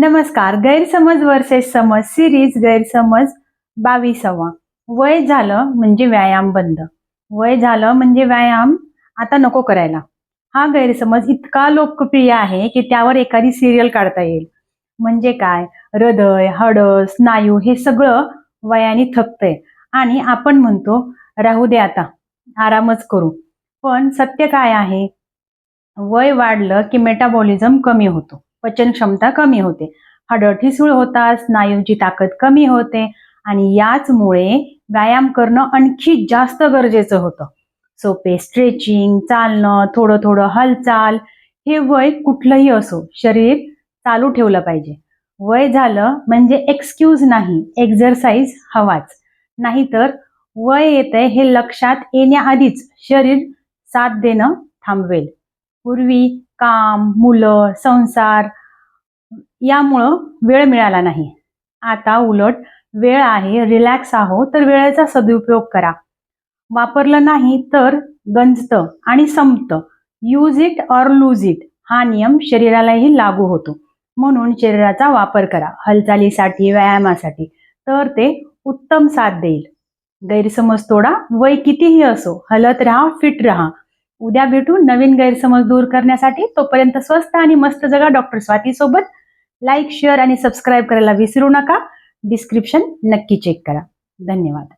नमस्कार. गैरसमज वर्सेस समज सिरीज गैरसमज 22वा. वय झालं म्हणजे व्यायाम बंद. वय झालं म्हणजे व्यायाम आता नको करायला. हा गैरसमज इतका लोकप्रिय आहे की त्यावर एखादी सिरियल काढता येईल. म्हणजे काय, हृदय, हाडं, स्नायू हे सगळं वयाने थकतंय आणि आपण म्हणतो राहू दे आता, आरामच करू. पण सत्य काय आहे? वय वाढलं की मेटाबॉलिझम कमी होतो, पचन क्षमता कमी होते, हाडं ठिसूळ होतात, स्नायूंची ताकद कमी होते आणि याचमुळे व्यायाम करणं आणखी जास्त गरजेचं होतं. सोपे स्ट्रेचिंग, चालणं, थोडं थोडं हालचाल, हे वय कुठलंही असो शरीर चालू ठेवलं पाहिजे. वय झालं म्हणजे एक्सक्यूज नाही, एक्झरसाइज हवाच. नाहीतर वय येतंय हे लक्षात येण्याआधीच शरीर साथ देणं थांबवेल. पूर्वी काम, मुलं, संसार यामुळं वेळ मिळाला नाही. आता उलट वेळ आहे, रिलॅक्स आहो तर वेळेचा सदुपयोग करा. वापरलं नाही तर गंजतं आणि संपतं. Use it or lose it हा नियम शरीरालाही लागू होतो. म्हणून शरीराचा वापर करा हालचालीसाठी, व्यायामासाठी, तर ते उत्तम साथ देईल. गैरसमज तोडा, वय कितीही असो, हलत राहा, फिट राहा. उद्या भेटू नवीन गैरसमज दूर करण्यासाठी. तोपर्यंत स्वस्त आणि मस्त जगा डॉक्टर स्वाती सोबत. लाईक, शेअर आणि सबस्क्राईब करायला विसरू नका. डिस्क्रिप्शन नक्की चेक करा. धन्यवाद.